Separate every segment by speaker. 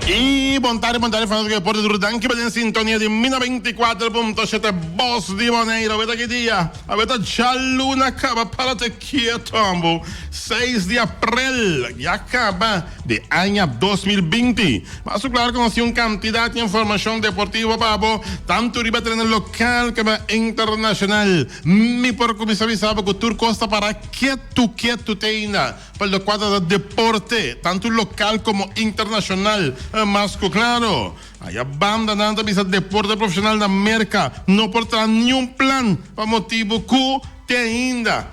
Speaker 1: Y montare, fanático de deporte Durdan, que va en sintonía de Mina 24.7, Voz de Bonaire, vete aquí día, a vete Chaluna acaba para te quieto, 6 de abril, ya acaba de año 2020. Más claro, conocí una cantidad de información deportiva, pavo, tanto arriba en el local como internacional. Mi por comisario sabe que tú costa para que tú tengas, para el cuadro de deporte, tanto local como internacional. Más claro, allá banda nada bisa deporte profissional da América não porta nenhum plan para motivo que tem ainda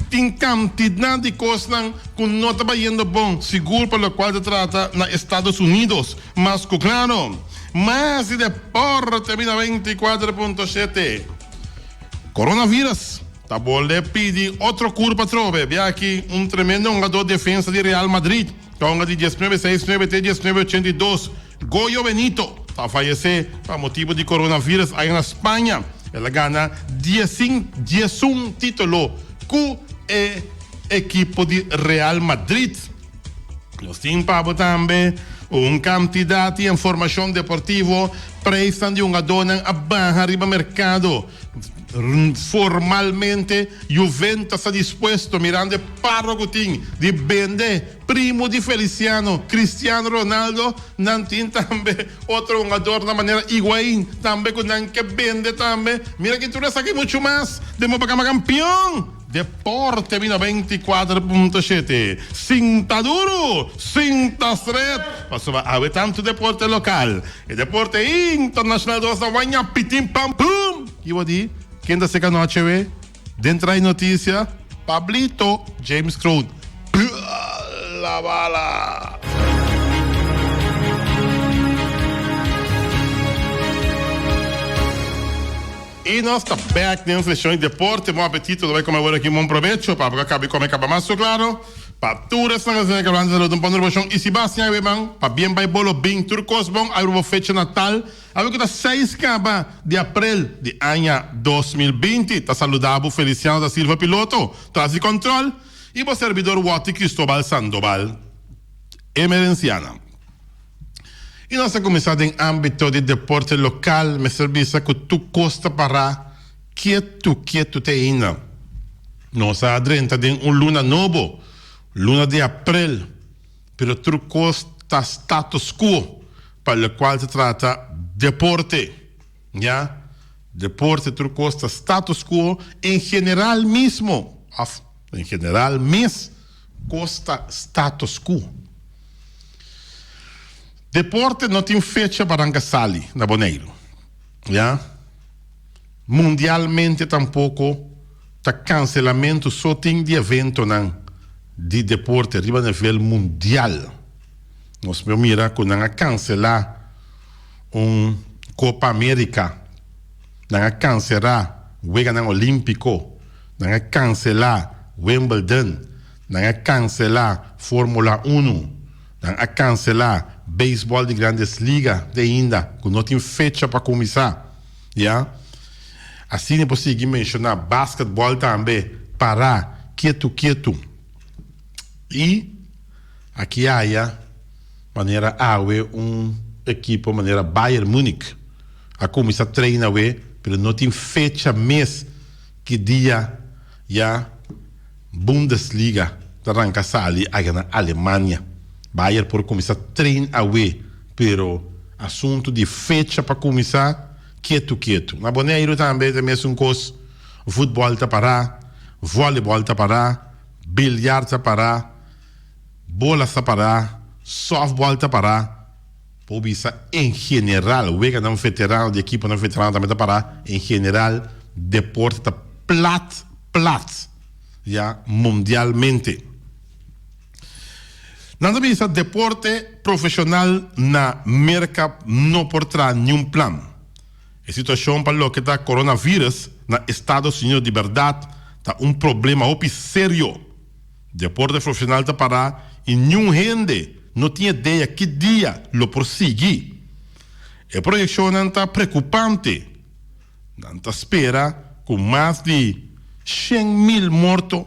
Speaker 1: tem quantidade de coisas que não está indo bom, seguro pelo qual se trata nos Estados Unidos. Mas claro, mais de deporte 24.7 coronavírus. Tá bom, le pedi outro curva trove. Vê aqui tremendo jogador de defesa de Real Madrid. Tonga de 1982, Goyo Benito, a fallecer por motivo de coronavírus aí na Espanha. Ela gana 11 títulos com o equipo de Real Madrid. Nós temos também uma quantidade de informação deportiva prestam de jogador a barra arriba mercado. Formalmente Juventus está dispuesto mirando Parrogutin de vender primo de Feliciano Cristiano Ronaldo. Nantin também outro jogador na maneira Higuaín também que vende também. Mira que tu eres aqui muito mais de para campeão. Deporte 24.7 cinta duro, cinta stret. Passou a ver tanto deporte local e deporte internacional dos da Guanha pitim pam pum. E vou dizer quem da seca noite ve dentro da notícia Pablito James Crown la bala. E nós está back na sessão de deporte. Bom apetite, vai comer agora aqui, bom proveito, para acabar comer mais claro. Para tu restaurantes que hablando de um ponto de e Sebastião Weban, para bem vai bolo bem turcos bom, aí uma fecha Natal, aí que tá 6 de abril de ano 2020. Tá saludável Feliciano da Silva piloto, traz de controle e o servidor Wati Cristóbal Sandoval, emerenciana. E nós começamos em âmbito de deporte local, me serviço que tu costa para quieto te ainda. Nós adrenta de luna novo, luna de abril, pero tu costa status quo, para o qual se trata deporte, ¿ya? Deporte tu costa status quo, em general mesmo, costa status quo. Deporte não tem fecha para Angasali, na Bonaire. ¿Ya? Mundialmente tampouco, tá cancelamento só tem de evento de deporte arriba a nível mundial. Nós vamos mirar que não cancelar Copa América, não cancelar o Olímpico, não cancelar Wimbledon, não cancelar Fórmula 1, não cancelar beisebol de grandes ligas de ainda, que não tem fecha para começar. Yeah? Assim é possível mencionar basquetebol também, parar, quieto. E aqui há maneira equipe, maneira Bayern Munique, a começar a treinar, mas não tem fecha mês que dia Bundesliga arranca ali aí na Alemanha. Bayern por começar a treinar, pero assunto de fecha para começar, quieto. Na Bonaire também tem mesmo coisa, futebol está parar, voleibol está parar, bilhar está parar, bola está parar, softball está parar, por isso em geral, o que não veterano de equipe não veterano também está parar, em geral, deporte está plat, mundialmente. Nada bisa deporte profissional na América não por trás nenhum plan. A situação para o que está coronavírus na Estados Unidos de verdade está problema sério. Deporte profissional está parado e nenhum gente não tinha ideia que dia lo prosseguir. A projeção está preocupante. Não espera com mais de 100,000 mortos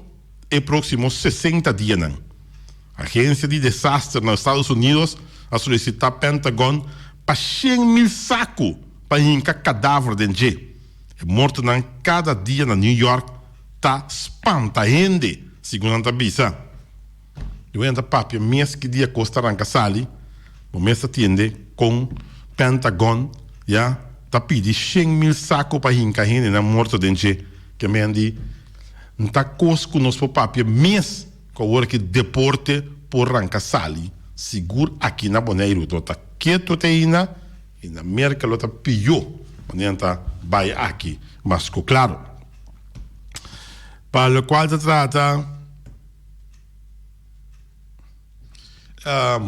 Speaker 1: em próximos 60 dias. A Agência de Desastres nos Estados Unidos a solicitar Pentagon para 100.000 sacos para hincar cadáver de gente. Morto nan cada dia na New York tá espanta gente, segundo a bisa. Eu ainda papia mês que dia costa ranca sali, o mês atende com Pentagon, já tá pedi 100.000 sacos para hincar gente na morto de gente, que me andi não tá cosco nos papia mês com o que deporte por ranca sali, seguro aqui na Bonaire, tá quieto teina e na América lo tá pior. Tá vai aqui, mas claro, para o qual se trata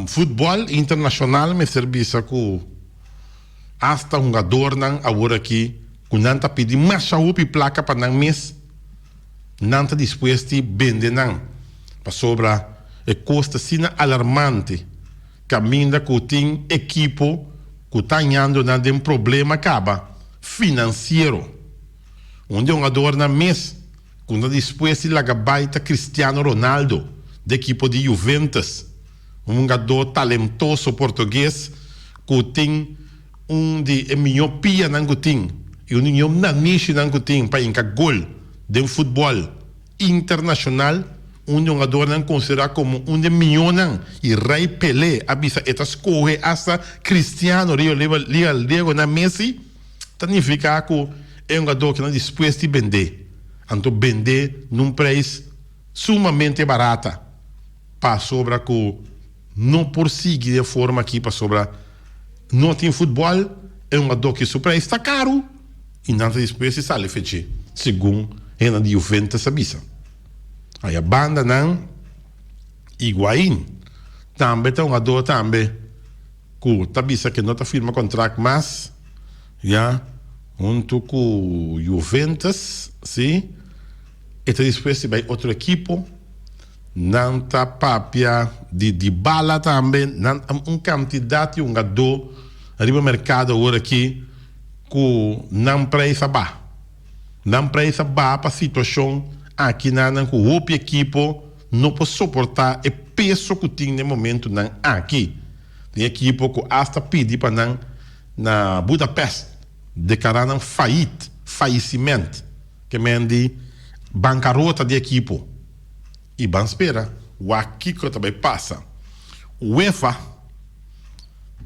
Speaker 1: futebol internacional, me serviço com hasta um jogador agora aqui, com nanta pedir mais saúde e placa para não mês, nanta depois de vender não, para sobra e custa sina alarmante, caminha com tem equipo que está andando na um problema acaba financeiro, onde um jogador na mês, quando depois de laga baita Cristiano Ronaldo, da equipe de Juventus, um jogador talentoso português, que tem de miopia não tem, e um naniche não tem para encar gol de futebol internacional, onde um jogador não considera como de milhão e rei Pelé, abisa etas corre hasta Cristiano Ronaldo na Messi. Significa que é um jogador que não depois de vender. Então, vender num preço sumamente barato. Para sobra que não prossegue de forma aqui para sobra. Não tem futebol, é um jogador que o preço está caro. E não depois de sair fechar. Segundo a de Juventus sabia. Aí a banda não. Higuaín. Também tem um jogador também. Que sabia que não está firma contrato, mas já junto com Juventus, sim, e depois vai outro equipo, não tá papia de bala também, não quantidade de jogador arriba no mercado agora aqui que não precisa ba, não precisa ba para a situação aqui na com o equipo não pode suportar o peso que tem no momento não aqui, tem equipo que hasta pedir para não na Budapeste declarando falecimento, que mende bancarrota de equipo. E van espera, o aqui que também passa. O UEFA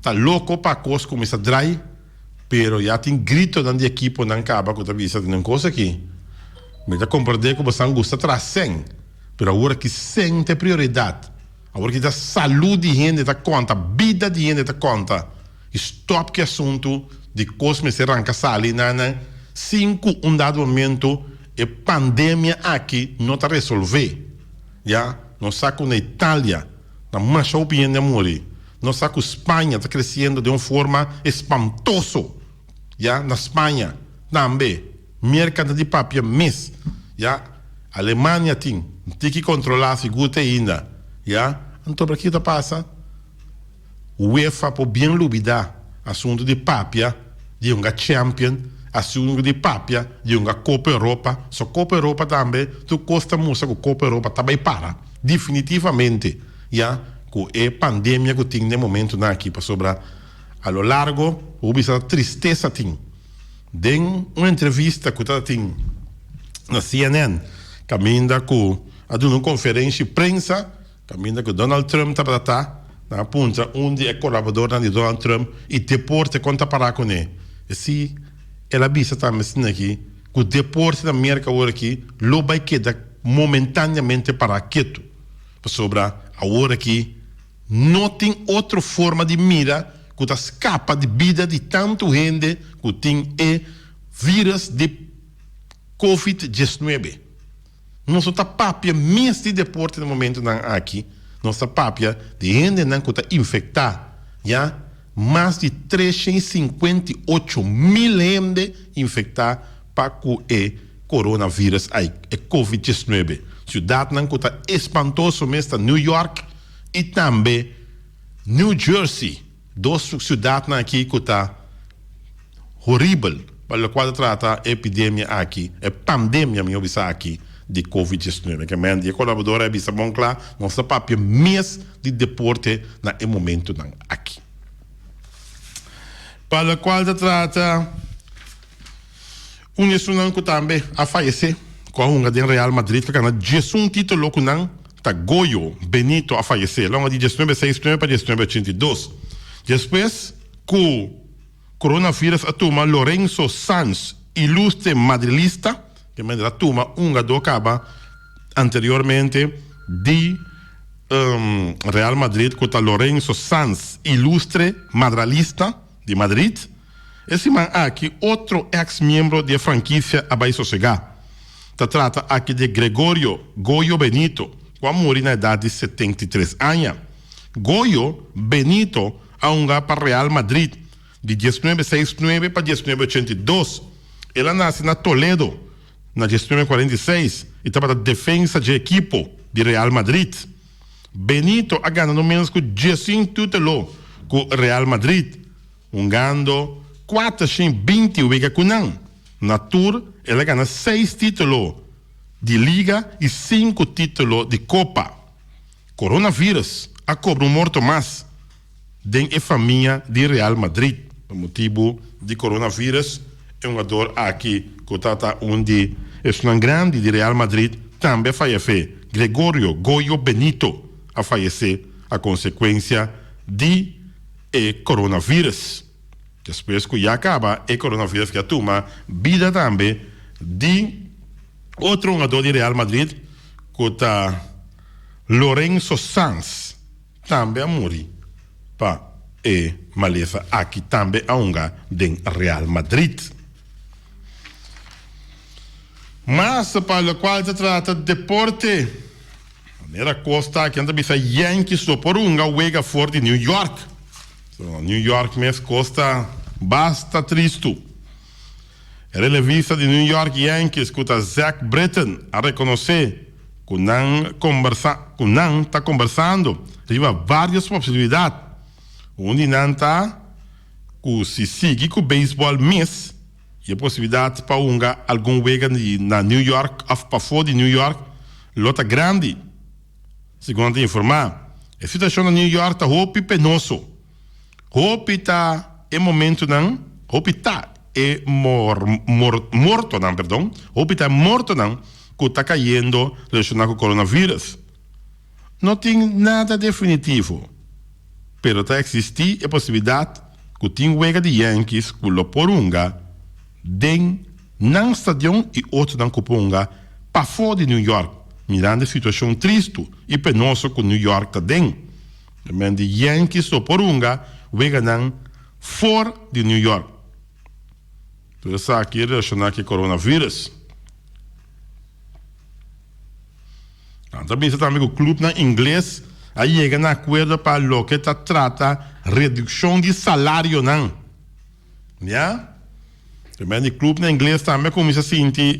Speaker 1: tá louco para coisa começar a drai, pero já tem grito de equipo não acaba com a vista de uma coisa aqui. Mas já compreender que você gosta de sem, pero agora que sem tem prioridade, agora que a saúde de gente tá conta, vida de gente tá conta, stop que assunto de cosme se arranca sali nana, 5 dado momento e pandemia aqui não está resolver, já não saco na Itália na marcha opinião de morrer, não saco Espanha está crescendo de uma forma espantosa, já na Espanha também mercado de papel mês, já Alemanha tem que controlar se gute ainda, já então para que tá passa o UEFA por bem lubidar assunto de papel de uma champion, assunto de papia de uma Copa Europa, só Copa Europa também, tu custa muito que Copa Europa também para, definitivamente, já, com a pandemia que tem no momento aqui, para sobrar, a lo largo, houve essa tristeza, tem, de uma entrevista que está tem na CNN, caminha com a de uma conferência de prensa, caminha com Donald Trump está na ponta onde é colaborador de Donald Trump e deporte conta parar com ele. E se ela visa também aqui que o deporte da América agora aqui lo vai quedar momentaneamente para quieto. Sobre a hora aqui não tem outra forma de mira que escapa de vida de tanto gente que tem vírus de Covid-19. Nosso papia mês de deporte no momento aqui, nossa papia de gente que está infectada, já mais de 358 mil gente infectada para o coronavírus, é Covid-19. Cidade que está espantoso mesmo, New York e também New Jersey, duas cidades aqui que está horrível, para o qual trata a epidemia aqui, a pandemia, me ouvi aqui, de Covid-19, que a colaboradora é bom claro, nossa papia mês de deporte no momento aqui. para la qual se trata un estudante também a falecer com um de Real Madrid que ganha 11 título com tá Goyo Benito a falecer longa de 1969 para 1982. Depois com coronavírus a turma Lorenzo Sanz, ilustre madrilista, que a turma do acaba anteriormente de Real Madrid contra Lorenzo Sanz, ilustre madralista de Madrid. Esse man aqui, outro ex-membro da franquia a Bahia Sossegar. Se trata aqui de Gregorio Goyo Benito, que morreu na idade de 73 anos. Goyo Benito a para Real Madrid de 1969 para 1982. Ele nasce na Toledo, na 1946, e estava na defesa de equipo de Real Madrid. Benito a ganhado menos que 15 títulos com Real Madrid, ganhando 420 uiga kunang. Na Tour, ele ganha 6 títulos de Liga e 5 títulos de Copa. Coronavírus a cobra morto mais dentro da família de Real Madrid. Por motivo de coronavírus, é um jogador aqui que está onde é um grande de Real Madrid também faleceu. Gregorio Goyo Benito a falecer a consequência de coronavírus. Depois que já acaba o coronavírus que toma vida também de outro jogador de Real Madrid que está Lorenzo Sanz também a morrer para maleza aqui também a unga de Real Madrid. Mas para o qual se trata de deporte, era costa que anda bisa Yankees do por unga wega for de New York. So, New York mes costa basta tristo. Era a vista de New York Yankees que está Zach Britton a reconhecer que não está conversando. Tem várias possibilidades. Onde não está que se sigue com o beisebol mês e a possibilidade para unga algum wega na New York ou para fora de New York lota grande. Segundo informar, a situação na New York está roupa penoso. Roupa está em momento não, roupa está morto não, perdão. Roupa está morto não, que está caindo relacionado com o coronavírus. Não tem nada definitivo, pero está existir a possibilidade que tem wega de Yankees que lo porunga den não estadião e outro não cupunga para fora de New York. Mirando a situação triste e penosa que New York está dentro. Também de Yankees ou Porunga, veganam fora de New York. Então, isso aqui é relacionado com o coronavírus. Também você também o clube na inglês, aí chega na acordo para o que trata redução de salário, não. Já? Também o clube na inglês também começa a sentir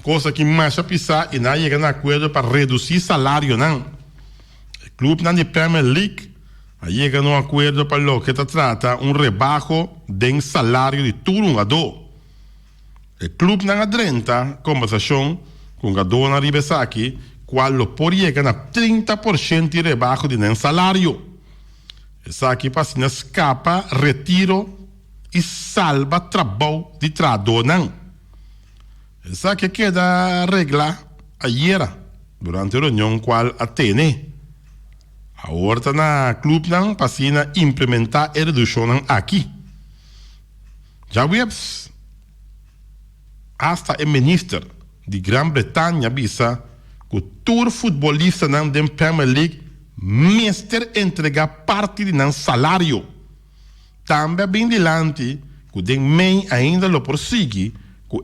Speaker 1: coisa que mais a pisar e não chega na acordo para reduzir salário, não. O clube na Premier League aí chega no acordo para o que trata rebaixo de salário de todo jogador. O clube na adrenta conversação com o jogador na Ribesaki, qual pode chegar a 30% de rebaixo de salário. Essa aqui para escapa, retiro e salva trabalho de trabalhador, não. Essa que queda regla ayer durante a reunião qual a TN. A horta na clube não passina implementar a redução aqui. Já vemos hasta o ministro de Grã-Bretanha bisa que o tour futebolista não da Premier League mestre entregar parte de salário. Também bem dilante que o MEI ainda lo prossegue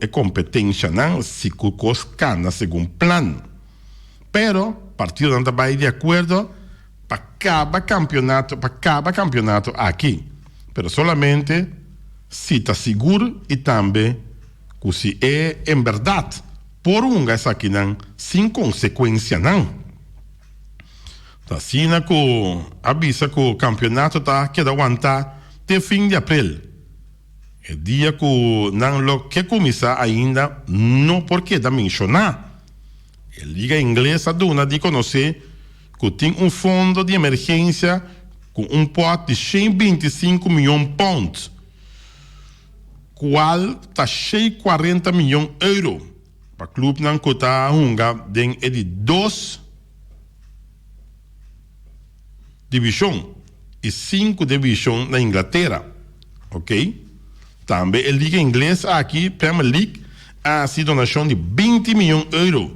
Speaker 1: é competência não se coscana segundo plano. Pero partido não vai de acordo para cada campeonato aqui. Pero solamente se está seguro e também que se é em verdade por essa aqui não sem consequência não. Assim que avisa que o campeonato tá queda aguentar até fim de abril. O dia que não lo que começa ainda não porque da mencionar. A Liga Inglesa dona de conhecer que tem fundo de emergência com um pote de 125 milhões de pounds, qual está 40 milhões de euros. Para o clube não está a hunga de 2 divisões e 5 divisões na Inglaterra. Ok? Também a Liga Inglesa aqui, Premier League, a donação de 20 milhões de euros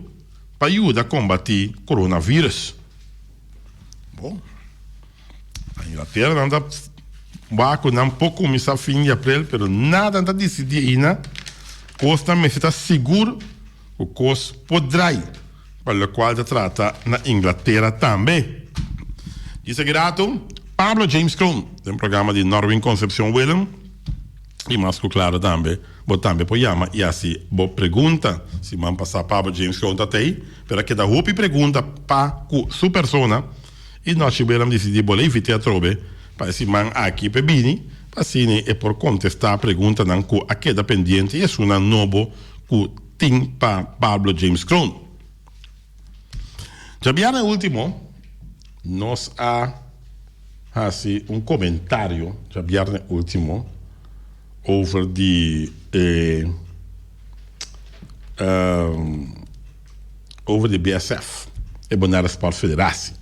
Speaker 1: para ajudar a combater o coronavírus. Bom, a Inglaterra não está pouco começar fim de abril, mas nada está decidido ainda. Costa me está seguro o costo poderá, para o qual se trata na Inglaterra também. Isso é grato Pablo James Crown, do programa de Norwin Concepción Willem, e mais claro também, vou também pode chamar e assim, vou pergunta, se vamos passar Pablo James Crown até aí, para que da roupa pergunta para sua persona, e nós tivemos decidido vou evitar a trobe, para esse man aqui para bini, para assim é por contestar a pergunta não que a queda pendente é uma novo que tem para Pablo James Crown. Já viene último, nós assim comentário, já viene último, over the BSF, e Bonara Sport Federação.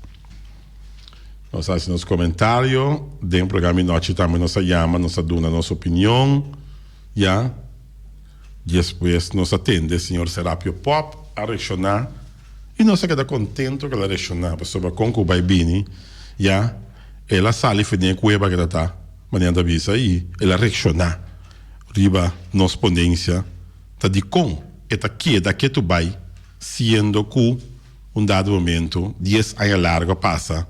Speaker 1: Nós fazemos nosso comentário, dentro do programa noite também nós chama, nós damos nossa opinião, já. Depois nós atende o senhor Serapio Pop a reaccionar, e nós ficamos contentos que ela reaccionar, sobre a concubine bini, já. Ela sale fedendo com ela que está, manhã da visa aí, ela reaccionar, riba nossa respondência, tá de com, eta queda que tu vai, sendo que um dado momento, 10 anos largo passa,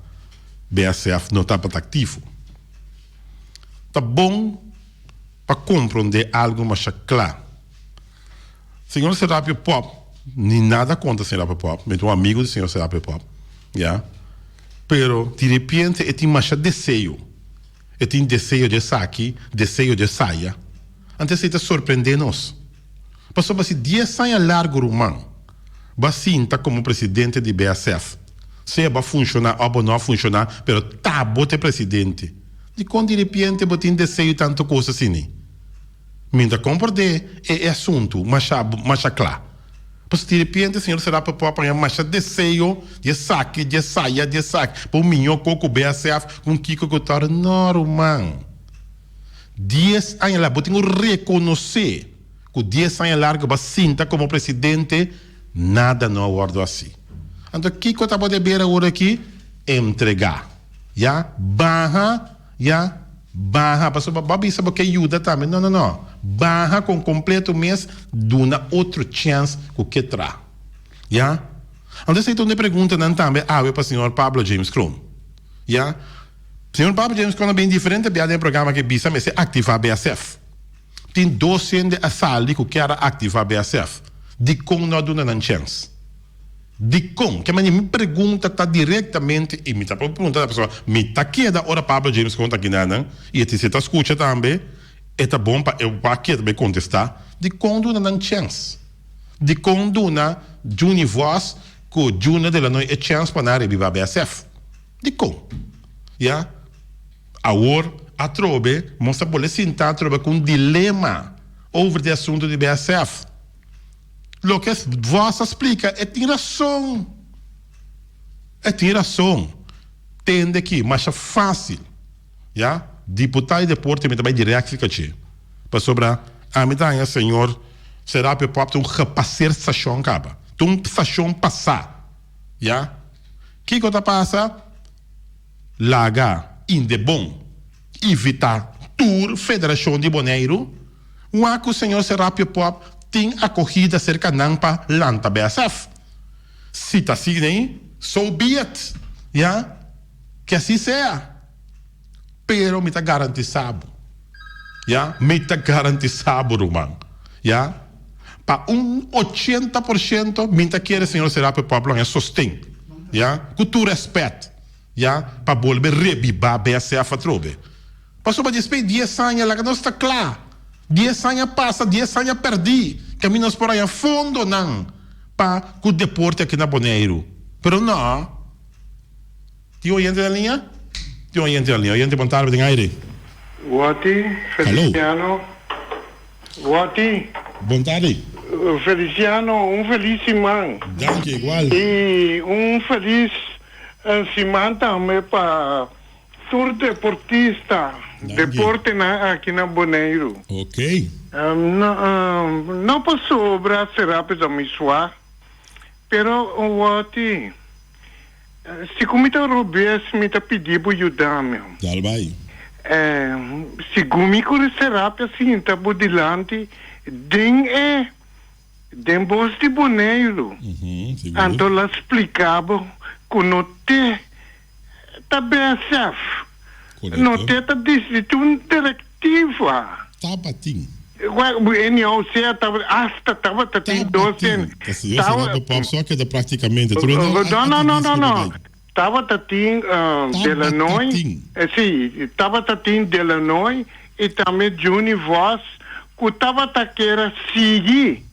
Speaker 1: BSF não está ativo. Tá bom para compreender algo mais claro. Senhor Serapio Pop, nem nada contra o Serapio Pop, mas um amigo do senhor Serapio Pop, já. Pero de repente ele tem mais desejo, ele tem desejo de saque, desejo de saia. Antes ele surpreender nós. Passou para se 10 anos largo romano, Bacinta como presidente de BSF. Se vai funcionar ou não funcionar, pero tá bote presidente. De quando de repente você tem desejo tanto coisa assim. Minda compreender é assunto, mas claro. Porque de repente o senhor será para apanhar mais desejo de saque, de saia, de saque. Por mim, eu coco BSF com Kiko Coutinho normal. 10 anos lá, você tem que reconhecer que 10 anos largo Bacinta como presidente, nada não aguardo assim. Então, o que eu estava de ver agora aqui? Entregar. Já? Barra. Já? Barra. Para Babi sabe que ajuda também. Não. Barra com completo mês, dá outra chance que traz. Já? Então, você tem uma pergunta também, para o senhor Pablo James Crown. Já? O senhor Pablo James Crown é bem diferente, do programa que bisa, mas é ativar a BSF. Tem 12 de asali que quer ativar a BSF. De como não dá uma chance. De como? Que a minha pergunta está diretamente, e me está perguntando a pessoa, me está queda hora Pablo James conta aqui nada, e você está escutando também, é tá bom para eu aqui também contestar, de quando não chance. De quando na Juni voz, que Juni de la noite é chance para não reviver a BSF. De como? Já? Agora, a trobe, mostra poder sentar trobe com um dilema over o assunto de BSF. Lo que você explica é tem razão. Tende que, mas é fácil. Já? Deputado de deporte me também direto fica aqui. Para sobrar, a medalha, senhor, será que pode ter um repassar estação caba. Tem um estação passar. Já? O que está passando? Laga, inde bom, evitar tour, Federação de Boneiro, que o senhor Serapio Pop tem a corrida cerca de para Lanta BSF. Se está assim, so be it. Yeah? Que assim seja. Pero me está garantizado. Yeah? Me está garantizado, irmão. Yeah? Para 80%, me está querendo, senhor Serapio Pop, é sostém. Yeah? Com tu respeito. Yeah? Para volver reviver a BSF a trobe. Passou para despedir 10 anos, lá que não está claro. 10 anos passa, 10 anos perdi. Caminhos por aí a fundo, não. Para o deporte aqui na Boneiro. Pero não. Tem oyente da linha? Tem oyente bom tarde, tem aire.
Speaker 2: Wati, Feliciano. Wati.
Speaker 1: Bom tarde.
Speaker 2: Feliciano, feliz semana.
Speaker 1: Dank je, igual.
Speaker 2: E feliz semana também para todos deportistas. Deporte aqui na Bonaire.
Speaker 1: Ok.
Speaker 2: Não posso ser rápido a me suar, pero Wati, se comita Robes me tá pedindo para ajudar, meu.
Speaker 1: Daar vai.
Speaker 2: Se comigo ser rápido assim, tá budilante, den bos de Bonaire. Então lá explicava que não tem tá BSF. Não tem tá decisão diretiva.
Speaker 1: Tapating.
Speaker 2: Anyhow, hasta tava tem 12 anos.
Speaker 1: Só que praticamente.
Speaker 2: Não. Tava tatim Delanoy. Sim, tava tatim Delanoy e também Juni Voss, que tava taqueira seguir.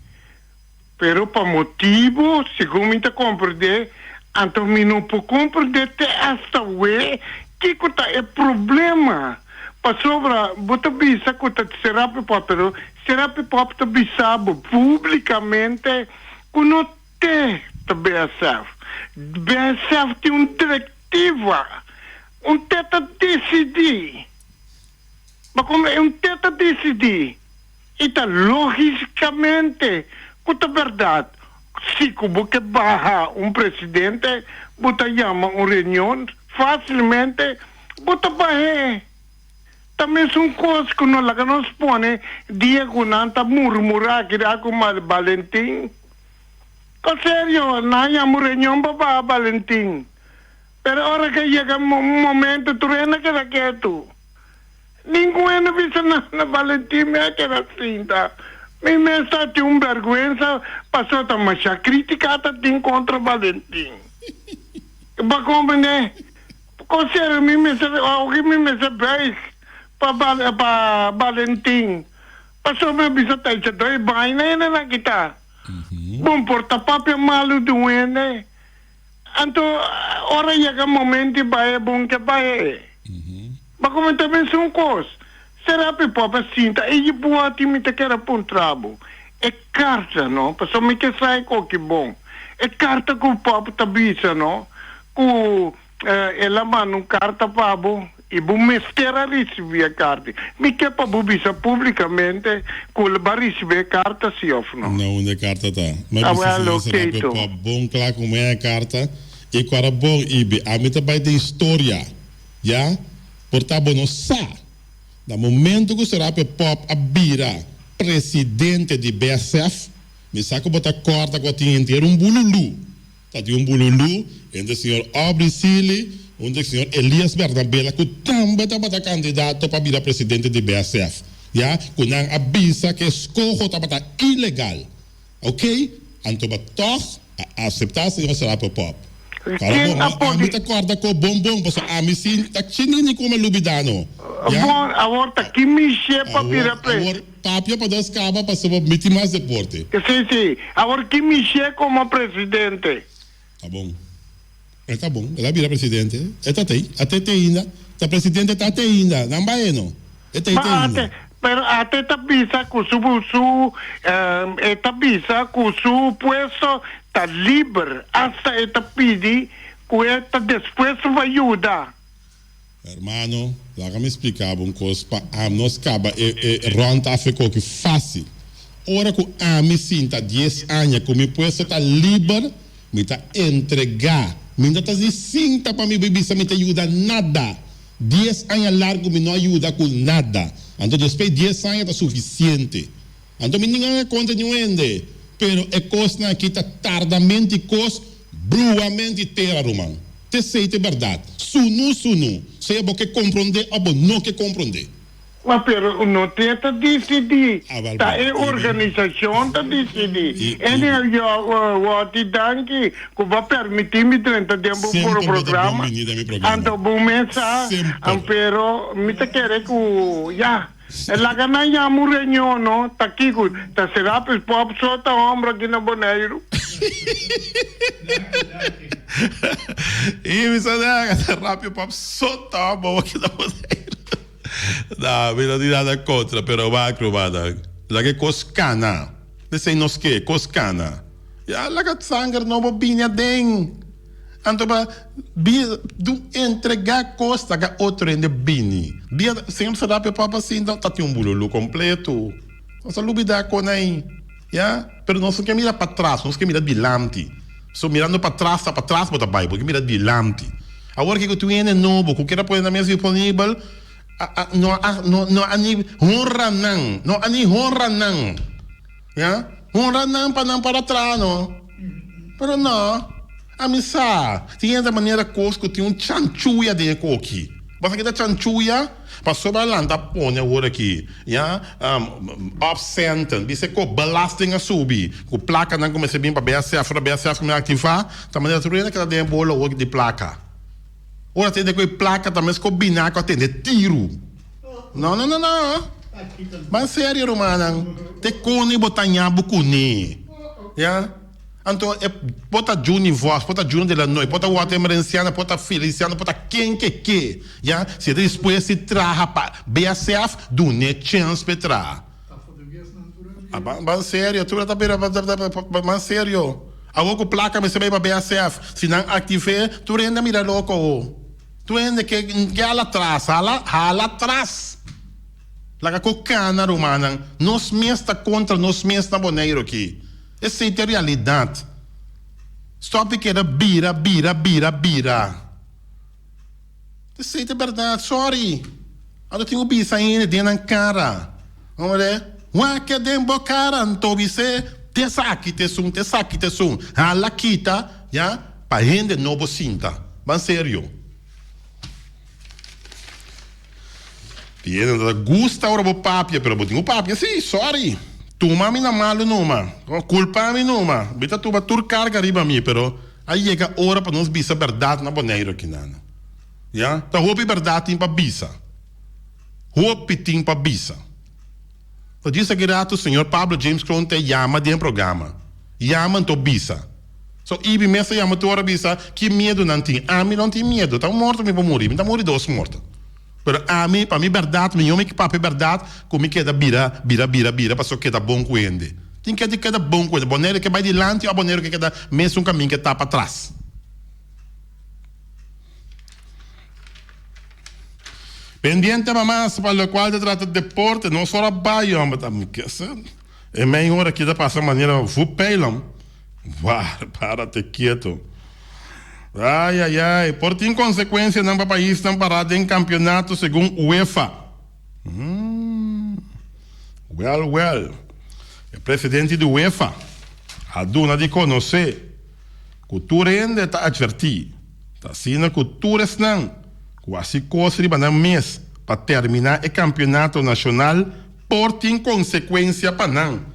Speaker 2: Pero para motivo, segundo me compreender, então me não pode compreender até esta vez que é problema. Pasovra, bota bisa que será pero será pop tá bisabo publicamente que não tem BSF. BSF tem diretiva, teta decidir. Mas como teta decidir, e tá logicamente que é verdade. Se como que barra presidente, bota chama reunião, facilmente, bota barra. Também são coisas que não se põe dia que não está murmurar que dá com o Valentim. Sério, não há reunião para Valentim. Pero hora que chega momento, tu não quer quieto. Ninguém não vê na Valentim, me quer assim, tá? Me está de vergonha, passou a machar criticada contra Valentim. Para compreender? Sério, alguém me sabe para Valentim. Passou me visita isso dois banhos na kita. Bom porta-papel malu doente. Então, ora chega momento vai bom que vai. Mas como também são coisas. Será que pode sinta e boa time te quer apontrabo. É carta, não? Passou me que sai que bom. É carta que o papo tá bisa, não? Que ela manda carta para e bom mestera receber a carta. Me quer para bisa publicamente que ele vai receber carta se ou não.
Speaker 1: Não, onde a carta tá. Mas será que pode bom claro como é a carta e para bom ibe a mim também tem história, já? Portanto, não sabe. No momento que será que pop a bira presidente de BSF, me saco botar corta que tinha inteiro bululu. Tá de bululu, entre o senhor Aubrey Sili, onde o senhor Elias Bernabela, que também está candidato para bira presidente de BSF. Já, que não avisa que escolho está ilegal. Ok? Então, todos aceitar se será que pop. Para mim tá corda com bombom, porque a mim sim tá chinini como lubidano.
Speaker 2: Agora tá que mexer para virar
Speaker 1: presidente. Agora tapia para das cabas para sobre meter mais deporte.
Speaker 2: Sim. Agora que mexer como presidente.
Speaker 1: Tá bom. Tá bom. Ela vira presidente. Até tem ainda. Tá presidente tá até ainda. Não vai não. Até ainda.
Speaker 2: Pero até tá bisa com tá bisa com su puesto tá livre hasta eta pedi que eta depois vai ajudar.
Speaker 1: Hermano, lá que me explicava coisa para nós acaba ronda ficou que fácil. Ora que a me sinta 10 anos que me puesto tá livre, me tá entregar, me tá sinta para me beber, me tá ajuda nada. 10 anos largo me não ajuda com nada. Então, depois 10 anos é suficiente. Então, ninguém conta nenhum. Pero é coisa que está tardamente, coisa bruamente terra, Romão. Te sei de verdade. Sunu. Se é bom que compreender ou bom não que compreender.
Speaker 2: Mas, pero não tenta decidir. Tá, é organização tá decidir. Eu te danke que vai permitir me 30 tempo por o programa. Então, bom mensagem. Pero, me te quer que, já. Ela ganha a reunião, não? Tá aqui, tá será que o povo só tá ombro aqui na Bonaire.
Speaker 1: E mi sa na rápido pop sota boa aqui da Boneiro. Não, me não diz nada contra, pero va crubada. La que coscana. Desse nos que coscana. Ya la que sangue no bobinha den. Anto ba do entregar costa ga outro ende bini. Dia sempre será pe papa assim, então tá um bululu completo. Nossa lubida com aí. Ya, pero não se quer mirar para trás, não se quer mirar bilamti. So mirando para trás bota Bible, que mira bilamti. Agora que tu ende novo, que quer pôr na mesa disponível, no ani honra não. Ya? Honra não para trás, não. Pero não. A missa, tinha da maneira cosco, tinha chanchuya de coqui. Basta que da chanchuya, passou para lá, tá põe agora aqui, já, off-center, disse que belasting a subir, com placa não começa bem para BSF como ativar, da maneira que ela tem bola hoje de placa. Ora tem que placa também se combinar com atender tiro. Não. Mas sério, romana, te cone botanha bucune, já. Então, pota Juni voz, pota Juni de la noite, pota Wata Emerenciana, pota Feliciana, pota quem que, já? Se depois se traga para BSF, do ne chance para trás. Mas sério, tu tá beira, mas sério. A outra placa me se para BSF, se não ative, tu ainda mira louco. Tu ainda que hala atrás. Laga cocana romana, nós mesmos contra nós mesmos na Boneiro aqui. Essa é a realidade. Stop que era bira. Essa é a verdade, sorry. Eu tenho bisa ainda dentro da cara. Vamos ver? Wa que dembo cara, então você te saque te sum. A la quita, já, para gente não sinta. Mas sério. Tiene gusta ora bo papia, pero bo tenho papia, sim, sorry. Tu mami na malo numa, culpa mi numa, bita tu ba turcar gariba mi, pero aí chega hora para nós bisa verdade na Boneiro aqui nana, já? Tá hopi verdade tim pa bisa, hopi tim pa bisa. Então diz que o senhor Pablo James Cron te chama de programa, chama to bisa. So ibi mesa chama tu ora bisa, que medo não tem, a mim não tem medo, tá morto me vou morrer, me tá morrer dois mortos. Pero a mim, para mim, verdade, meu homem que papo verdade, como que é da bira, passou que é da bom com ele. Tem que é da bom com ele. Boneiro que vai de lante ou boneiro que é da mesmo caminho que está para trás. Pendiente mamás para o qual se trata de deporte, não só a baia, mas também é melhor aqui da passar maneira fupeilam. Para te quieto. Ai. Por ter consequência, não país não parado em campeonato segundo UEFA. Well. O presidente do UEFA, a dona de conhecer, que tu ainda está advertido. Está sendo que tu não, quase coisa de mês para terminar o campeonato nacional, por ter consequência para não.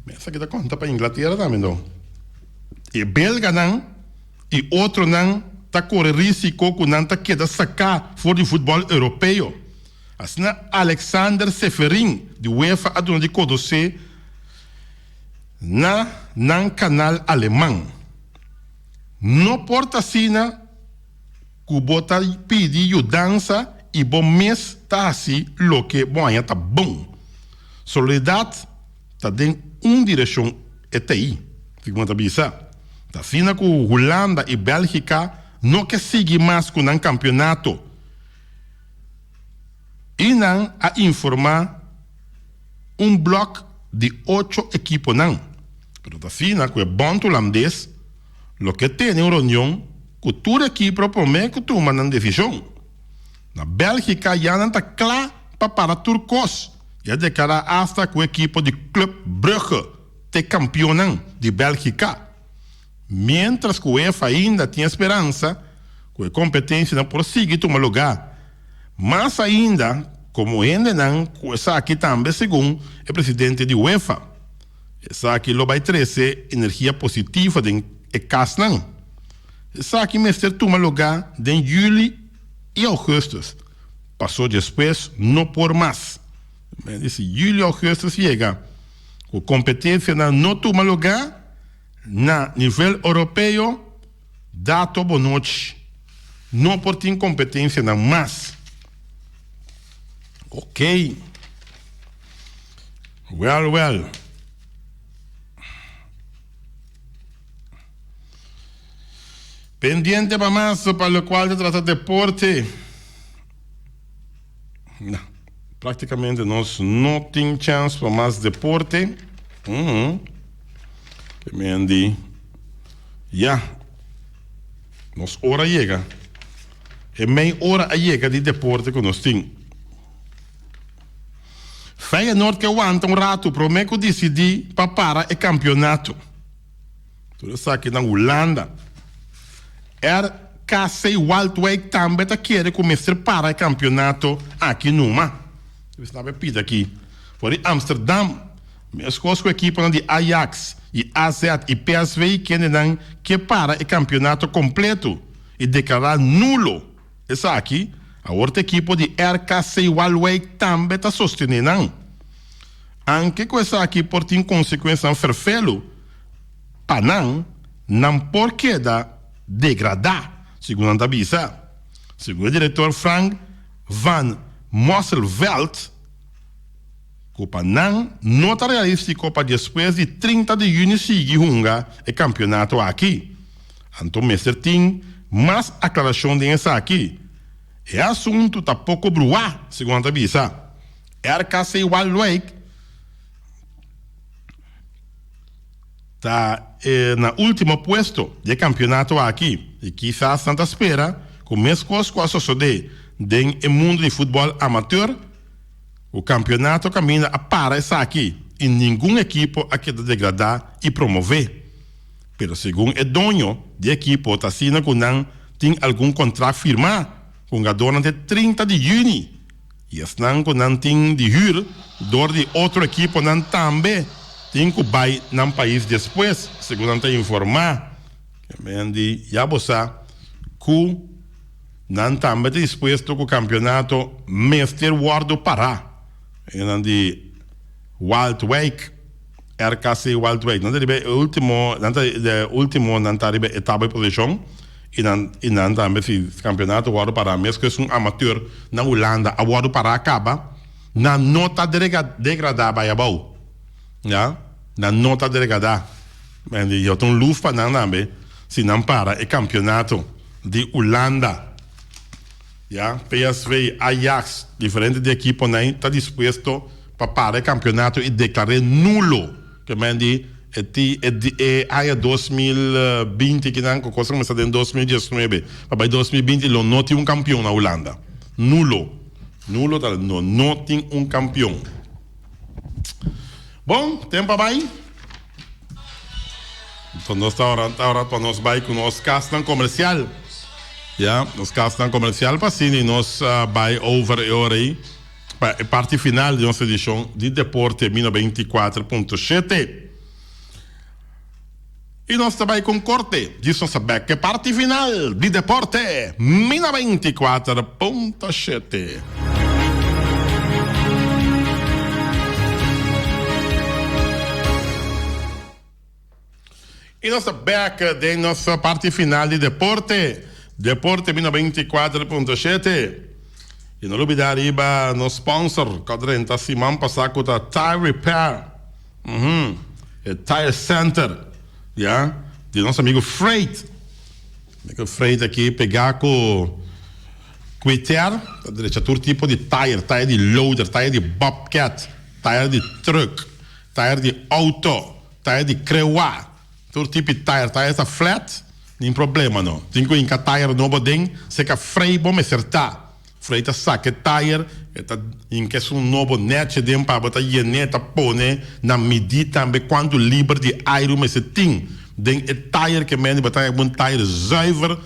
Speaker 1: Mas essa aqui dá conta para a Inglaterra também, não. E belga não. E outro não está correndo risco que não está querendo sacar fora do futebol europeu. Assim, Alexander Seferin, de UEFA, a dona de conhecer, na canal alemão. Não porta assim, que bota pedir ajuda e bom mês está assim, o que bom está bom. Soledade está dentro direção até aí. Fica muito bisa. Tá fina com Holanda e Bélgica não que seguir mais com o campeonato e não a informar bloco de 8 equipos não. Pero tá fina com o bom holandês, o que tem na reunião que toda equipe promete que toma uma decisão. Na Bélgica já não está claro para turcos. Já declara hasta que o equipe de Club Brugge te campeão de Bélgica. Mientras que o UEFA ainda tinha esperança que a competência não prosseguir tomar lugar. Mas ainda, como ainda não, essa aqui também, segundo o presidente da UEFA, essa aqui vai trazer energia positiva de casa não. Essa aqui mestre toma lugar em julho e agosto. Passou depois, não por mais. Mas esse julho e agosto chega, a competência não toma lugar, na nível europeu, dato bonoche. Não por ter competência na mais. Ok. Well. Pendiente para más, para lo cual se trata de deporte. No, prácticamente nós não tem chance para mais deporte. Que me andi. Ya. Nos hora chega. É meia hora a chega de deporte que nós temos. Feyenoord que aguanta rato, prometo decidir para o campeonato. Tudo isso aqui na Holanda. RKC Waldwijk também quer começar para o campeonato aqui numa. Você sabe pida aqui. Por Amsterdam, mesmo com a equipe de Ajax e AZ e PSV querem que para o campeonato completo e declarar nulo. Isso aqui, a outra equipe de RKC Waldwijk também está sostenendo. Anche com essa aqui por ter consequência ferfelo, para não porque da degradar, segundo a visa. Segundo o diretor Frank van Mosselveld, Copa não está realístico para depois de 30 de junho seguir o campeonato aqui. Então, Mr. Ting, mas a aclaração dessa aqui, é assunto tá pouco bruá, segundo a visa. RKC Waldwijk está na última posto de campeonato aqui. E quizás tanta espera, com mais coisas suceder no mundo de futebol amador, o campeonato caminha a para essa aqui. E nenhuma equipe aqui de degradar e promover. Pero segundo o dono de equipe, está sendo que não tem algum contrato firmado com a dona de 30 de junho. E assim que não tem de huur, door de outra equipe não também tem que vai no país depois, segundo a informar. Que já você que não também está disposto que o campeonato mestre guardo para. E não de Waldwijk, RKC Waldwijk. Não é o último não está na etapa de posição. E não também se campeonato guardo para, mesmo que é um amador na Holanda, a guardo para acaba, na nota degradada vai abaixo. Ja? Na nota degradada. Eu tenho luz para não também, se não para, é campeonato de Holanda. Ja? PSV, Ajax, diferente de equipe, não está disposto para o campeonato e declarar nulo. Que me diz, é 2020 que não começa em 2019. Para 2020 não tem campeão na Holanda. Nulo, não tem campeão. Bom, tempo vai. Então nós estamos para nós vai com nosso castan comercial. Ja, nos castan comercial para sim, nós vai over aí para a parte final de nossa edição de Deporte 24.7. E nós também com corte de nossa back parte final de Deporte 24.7. E nossa back de nossa parte final de Deporte 24.7. E não olvidar arriba no sponsor cadrenta Simão passar com a Tire Repair, Tire Center, yeah? De nosso amigo Freight. O Freight aqui pegar com Quitter, todo tipo de tire de loader, tire de bobcat, tire de truck, tire de auto, tire de creuá, todo tipo de tire está flat, nem problema não. Tem que encaixar tire novo dentro, se que Freight bom acertar. Freita saque tire, eta inque um novo net de para botar yeneta pone na medida também quanto livre de ar mas tem den tire que men botar um tire zuiver,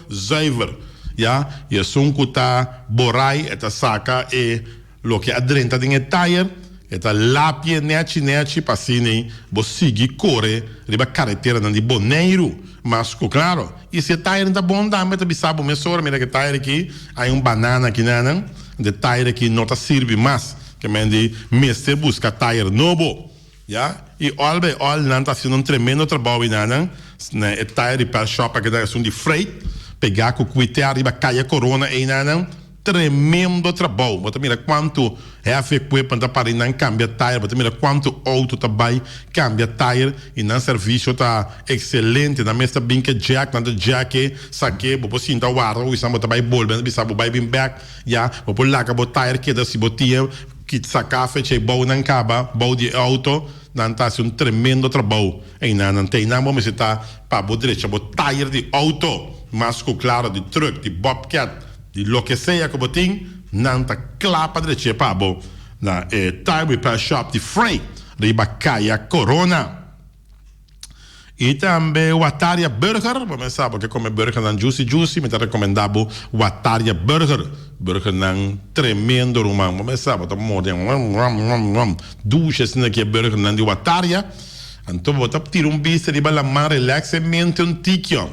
Speaker 1: ja, e som que tá borai eta saca e lo que adrenta den tire eta lapie net passini bo sigi corre riba carretera nan di boneiro mas claro e se tire tá bom dá meta bisabo mesor mira que tire aqui aí banana aqui não de tire que não tá serve mais que mendi mestre busca tire novo já e all não tá sendo tremendo trabalho não né, tire repair shop que dá de freight, pegar com cuite arriba caia corona e não tremendo trabalho. Você mira quanto é a equipment para não cambiar tire, você mira quanto auto também cambia tire e não serviço tá excelente, na mesa bem que jack, na jack saque, você sinta o ar, o isamo também bolben, bisa vai bem back, já, você lá que o tire que da se botia que sacar feche bom não acaba, bom de auto, não tá um tremendo trabalho. E não tem nada, mas está para o direito, o tire de auto, mas claro de truck, de bobcat, de lo que seja que você tem, não tá claro para direito, para o na tire repair shop de freight, riba caia corona. E também o Ataria Burger, você sabe que come burger não juicy, me tá recomendado o Ataria Burger não tremendo rumang, você sabe, tá morrendo, duches naquele burger não de o Ataria, então você tira bicho de bala mais relaxamento um tiquinho,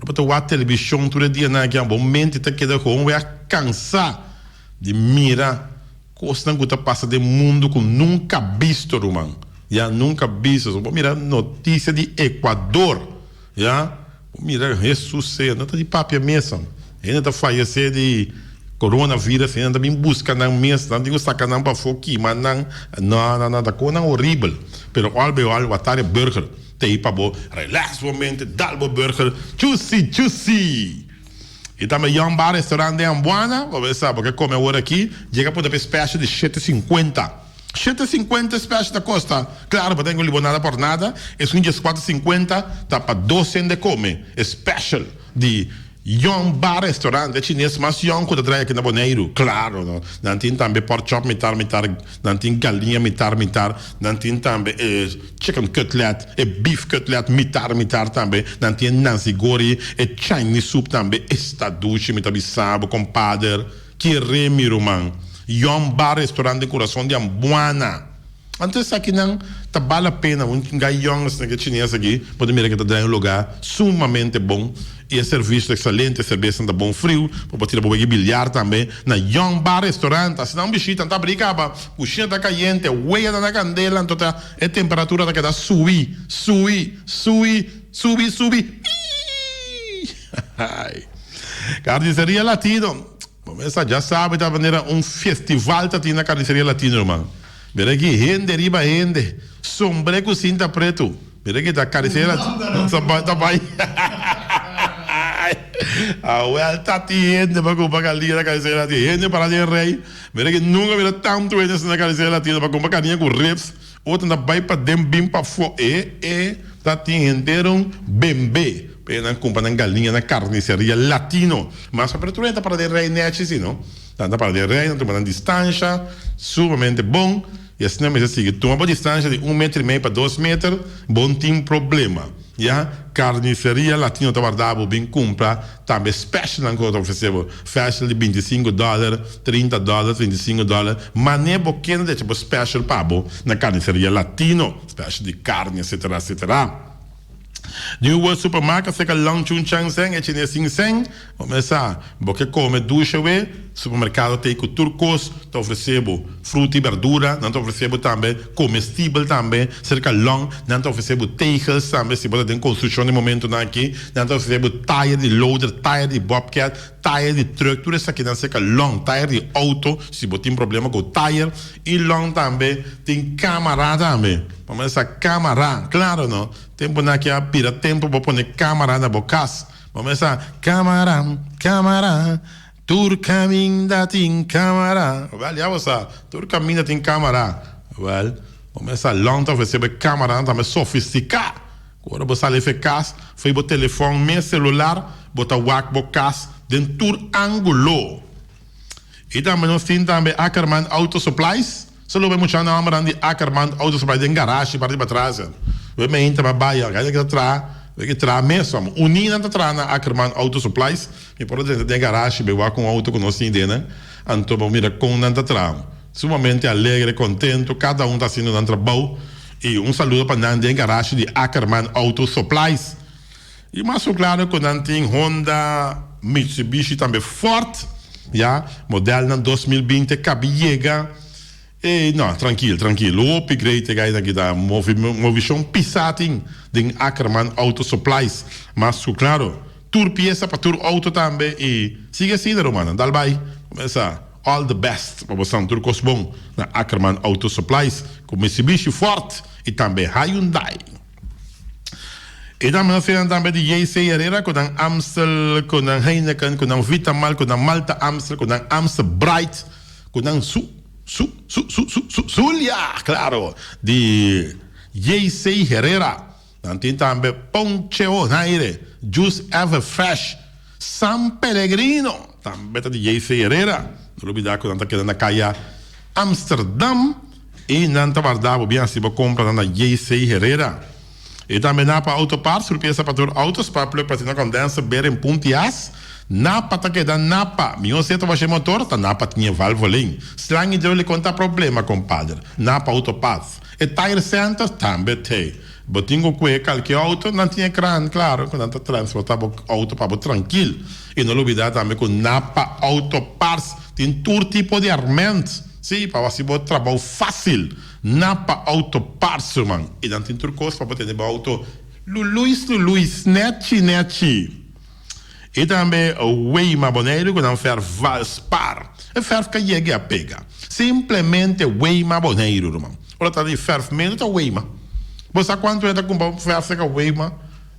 Speaker 1: você vai televisão todo dia naquele momento tá queda com vai cansar de mirar coisas que tá passa de mundo que nunca visto rumang. Já nunca visto. Mira notícia de Equador. Já? Mira ressuscita. Não está de papel mesmo. Ainda está falecendo de coronavírus. Ainda está bem buscando na mesa. Não digo sacanagem para focar, mas não. Está coisa horrível. Pero o Ataria Burger. Tem para o relax momento. Dalbo Burger. Juicy. E também há um bar, restaurante em Ambuana. Você sabe que come agora aqui. Chega para o special de 7,50. 7,50 special da costa. Claro, não tenho limonada por nada. É um dia 4,50. Tá para 12 de come. Special de Young Bar Restaurante chinês, mas Young que traz aqui na Boneiro. Claro, não tem também pork chop, mitar. Não tem galinha, mitar. Não tem também chicken cutlet, beef cutlet, mitar também. Não tem nasi gori, Chinese soup também. Está duche, mitar bisabo, compadre. Que remiro, man. Young Bar Restaurante de coração de Ambuana. Antes aqui não tá vale a pena um gaião que chinês aqui pode mirar que tá dando um lugar sumamente bom e é serviço excelente, cerveja tá bom frio, pode tirar para bilhar também na Young Bar Restaurante. Se não bichita tá brigava, cozinha tá caliente, hueia tá na candela, então tá a temperatura tá que tá subir. Carniceria Latino. Essa já sabe da maneira festival tá na Carniceria Latino, irmão. Verá que rende, sombreco cinta preto. Verá que da Carniceria Latino, tá bem. Tá tiendo para comprar galinha da Carniceria Latino, rende para de rei. Verá que nunca verá tanto eles na Carniceria Latino para comprar galinha com ribs. Outra da vai para dem bim para fo tá tendo bembe. Pena comprar galinha na Carniceria Latino. Mas a apertura está para de rei nete, não? Está para de rei, não tem uma distância sumamente bom. E assim não me sigue. Toma uma distância de 1,5 metros para 2 metros, bom tem problema. Já? Carniceria Latino está guardado, bem compra. Também special agora oferecemos. Special de $25, $30, $25. Mas nem boquena de tipo special pabo na Carniceria Latino. Special de carne, etc. New World Supermarket, você que lança chang seng, é chinês seng, começa, porque come ducha we, supermercado tem com turcos, tá oferecendo fruta e verdura, não tá oferecendo também comestível também, cerca long, não tá oferecendo tejas também, se pode ter construção de momento aqui, não tá oferecendo tire de loader, tire de bobcat, tire de truck, tudo isso aqui não cerca long, tire de auto, se você tem problema com tire, e long também tem câmara também. Vamos essa câmara, claro, não? Tempo naquele pira tempo para pôr câmara na boca. Vamos essa câmara, tur caminho da tem câmara. Well, já você, tur caminho da tem câmara. Well, vamos essa lonta receber câmara também sofisticada. Agora você ali faz, foi o telefone, meu celular, botar o boca dentro do ângulo. E também nós temos também Ackerman Auto Supplies. Solo vemos já na hora de Ackerman Auto Supplies em garagem para trás. We me entra baia, ga que tra mesmo. Unina tá tra na Ackerman Auto Supplies, e por dentro da garagem, bewa com auto com nós indena, anto mira com nanta tra. Sumamente alegre, contento, cada tá fazendo um trabalho. E saludo para Nanda em garagem de Ackerman Auto Supplies. E mais claro que não tem Honda, Mitsubishi também forte, já, modelo 2020 cabe chega. não, tranquilo. O upgrade que aí da movição pisating de Ackerman Auto Supplies. Mas, claro, tur pieza para tur auto também. E sigue assim, Romana. Dal vai. Começa. All the best para você tur cos bom na Ackerman Auto Supplies com Mitsubishi Ford e também Hyundai. E também também de JC Herrera com a Amstel, com a Heineken, com a Vitamal, com a Malta Amstel, com a Amstel Bright, com a Zulia, claro, de JC Herrera. Tem também Poncheo Naire, Juice Ever Fresh, San Pellegrino, também de JC Herrera. Não olvidar que nós querendo caia Amsterdam e não está guardado bem se você compra na JC Herrera. E também na para autoparts, surpresa para todos autos, para ter condensa bem em pontias. Napa tá queda napa, minha seta vai ser motor, tá napa tinha válvula. Slang hidráulico conta problema, compadre. Napa autoparts. E tire center também tem. Botinho que qualquer auto não tinha crânio, claro, quando está transportava auto para tranquilo. E não olvidar também que Napa Autoparts tem todo tipo de armamentos, sim, para você poder trabalhar fácil. Napa Autoparts, irmão. E não tem turcos para poder ter auto Luiz, neti. E também o Weima Boneiro, que não faz Valspar. É ferro que chega a pegar. Simplesmente Weima Boneiro, irmão. Olha, tá de ferro menos, tá Weima. Você sabe quanto é da comprar ferro que Weima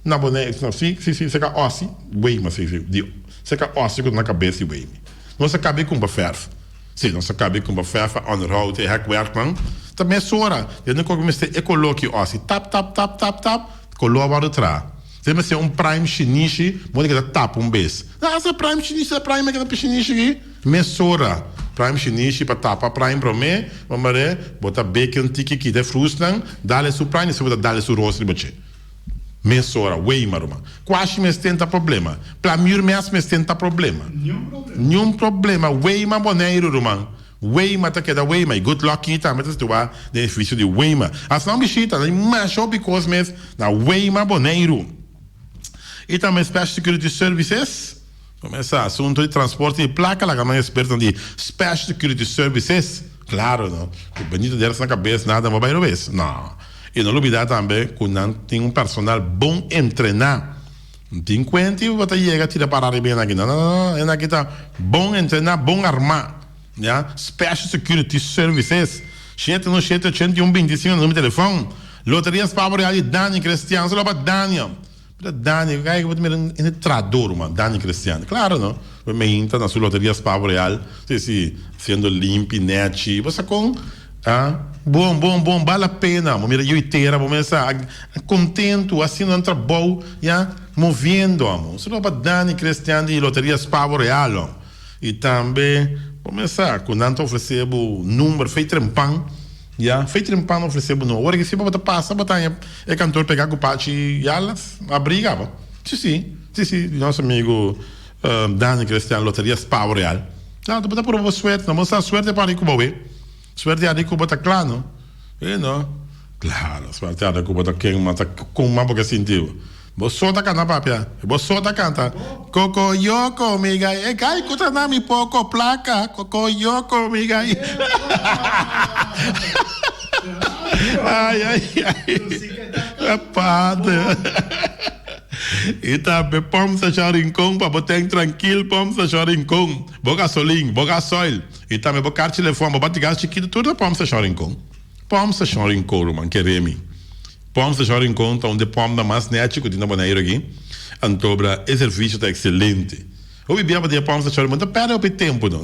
Speaker 1: na boneca? Sim, você quer ossi, Weima, você quer ossi na cabeça de Weima. Não se cabe com ferro. Sim, não se cabe com ferro, onderhoud, hekwerkman. Também sora. Eu não comecei a colocar ossi. Tap, coloca para trás. Se você é prime chinês, você quer tap beijo. Ah, se é prime chinês, é prime que é chinês aqui. Mesora. Prime chinês para tapar prime para mim, vamos ver, botar bacon tiki que de frustam, dá-lhe su prime, se você dá-lhe su rosto de baixo. Mesora, Weimar, mano. Quase me tenta problema. Plamur mesmo tenta problema. Nenhum problema. Weimar boneiro, mano. Weimar tá queda Weimar. Good luck aí também tu vai benefício de Weimar. As não bichita, nem mais because mesmo na Weimar boneiro. E também Special Security Services. Começa assunto de transporte e placa, lá que é experta de Special Security Services. Claro, não. O bonito deles na cabeça, nada, mas vai no vez. Não. E não olvidar também que não tem personal bom entrenado. Não tem conta e você chega a tirar parar bem aqui. Não. É aqui tá bom entrenado, bom armado. Yeah? Special Security Services. 781-25 no número de telefone. Loterias Pavorial de Dani Cristiano. Só para Daniel. Dani, que eu vou ter trador, mano, Dani Cristiano. Claro, não? Me entra na sua loteria Pavo Real, sendo limpo, net, você com, bom, vale a pena, mira, eu inteira, vou começar contento, assim, não trabalho, movendo, amor. Só para Dani Cristiano de loteria Pavo Real, e também, começar, quando não oferecemos número, feito trempão, feito em pano ofereceu não. Agora que se você passa, é cantor pegar o pate e elas abrigava. Sim. Nosso amigo Dani Cristiano, loteria Pavo Real. Não, tu pode provar suerte, não. Mas a suerte é para rico, bobe. Suerte é rico, bota claro, não? Não? Claro, suerte é rico, bota quem mata com uma boca sentiu. Você tá cantando, papia. Você tá cantando. Cocoyoco, miga. Cai, custa na mi pouco placa. Cocoyoco, miga. Ai. Rapaz. E também, vamos achar rincão para botar tranquilo, vamos achar rincão. Boa gasolina. E também, vou carregar telefone, vou bater gás chiquito, tudo, vamos achar rincão. Vamos achar rincão, mano, queremos. Vamos achar em conta onde pomos mais net que tem boneiro aqui. Antobra, o serviço está excelente. O bebê para pomos achar em conta, pera o tempo não.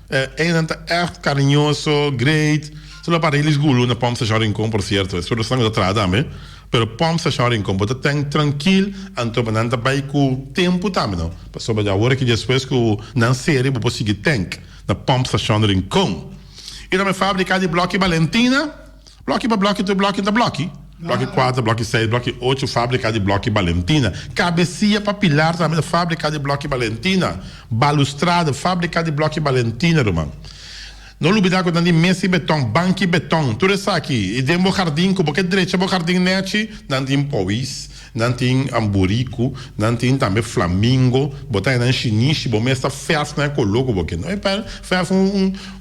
Speaker 1: É carinhoso, great. Só para eles gulo na pomos achar em conta, por certo. Isso é sangue da trada, também. Pero pomos achar em conta, tem tranquilo, antobra não tá bem com o tempo também, não. Sobre a hora que depois que não série vou conseguir tank na pomos achar em conta. E também fábrica de bloco Valentina, bloco da bloco. Bloco 4, bloco 6, bloco 8, fábrica de bloco Valentina. Cabecia para pilar também, fábrica de bloco Valentina. Balustrada, fábrica de bloco Valentina, irmão. Não olvidar que tem mesa beton, banco beton, tudo isso aqui. E tem um jardim, porque direito é um jardim net, não tem pauís, não tem amburico, não tem também flamingo, botar aí na chinês, bom, mas está ferro, né, coloco, porque não é para ferro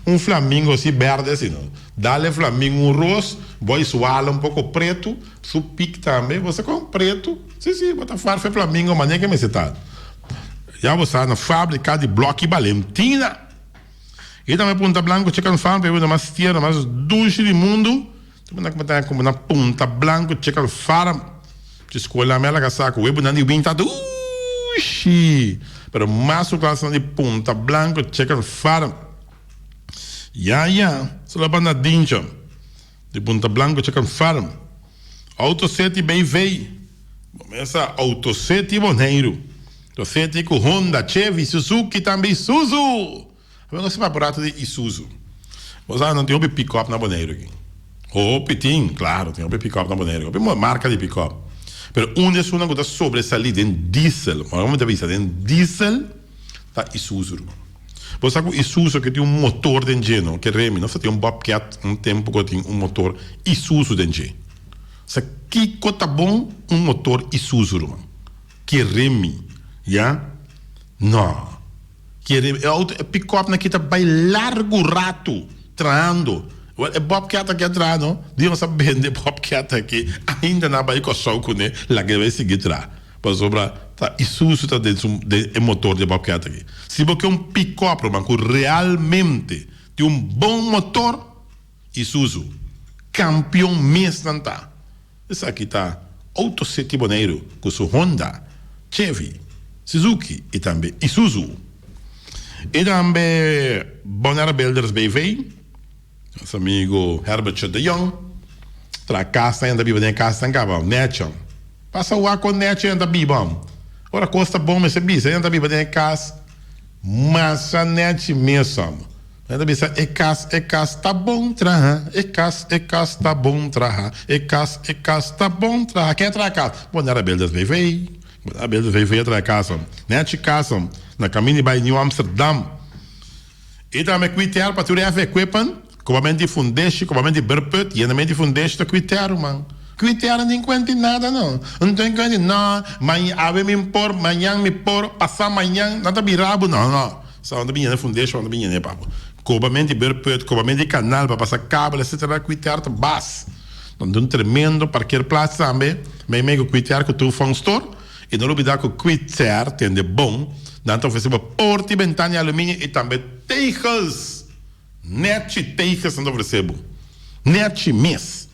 Speaker 1: um flamingo assim, verde, assim, não. Dá-lhe flamingo um rosto, boi suala um pouco preto, supic também, você com preto, sim, bota farfa flamingo, mas nem que me citado. Já você na fábrica de bloco e Valentina. E também Punta Blanco, Chicken Farm, para uma mais tierra, mais dulce do mundo. Como na Punta Blanco, Chicken Farm. De escola, ela que saca, o não de winter dulce. Pero mais o classe de Punta Blanco, Chicken Farm. Só lá para dincha. De Punta Blanco, Chicken Farm. Autosete BV. Começa Autosete Boneiro. Autosete com Honda, Chevy, Suzuki, também Isuzu. Você vai para de Isuzu. Você não tem um pick-up na Boneiro aqui. Tem, claro, tem um pick-up na Boneiro. Tem uma marca de pick-up. Mas onde é uma coisa sobressalida em diesel. Vamos ver, em diesel está Isuzu. Você sabe que o Isuzu que tem um motor de engine, que remi, não? Você tem um Bobcat, um tempo que tem um motor Isuzu de engine. Você que tá bom um motor Isuzu, man. Que remi, não. Que é pick-up na kita vai largo rato trando. É Bobcat aqui atrás, não? Deus sabe vender Bobcat aqui. Ainda não vai com o né? Lá que vai seguir atrás. Para sobrar, tá Isuzu tá dentro do motor de Bobcat aqui. Se você é um pick-up, man, que realmente tem um bom motor, Isuzu, campeão mesmo não tá. Isso aqui tá Autosete Boneiro, com sua Honda, Chevy, Suzuki e também Isuzu. E também Bonera Builders BV, nosso amigo Herbert de Jong, tra casa ainda vive em casa, acaba, Netchon. Passa o ar com Netchon ainda vive. Ora, costa bom, mas se bisa, ainda vive em casa, mas a Netchon mesmo. Ainda bisa, é casa, tá bom, traha, é casa, tá bom, traha, é casa, tá bom, traha. Quem é tra casa? Bonera Builders BV, Bonera Builders BV é tra casa, Netchon casa. Na caminho para New Amsterdam. E também cuidar para tu rever equipment, como a gente fundeste, como a gente berput, e a gente fundeste a cuidar, man. Cuidar não encontra nada, não. Não tem coisa, não. Amanhã me por, passar amanhã, nada virabo, não. Só onde vinha fundeste, onde vinha, papo. Como a gente berput, como a gente canal para passar cabo, etc. Cuidar, bas. Então, um tremendo para qualquer place também. Mas cuidar que tu faz um store, e não olvidar que cuidar tem de bom. Então, oferecemos porta e ventana de alumínio e também tejas. Net tejas não oferecemos. Net mês.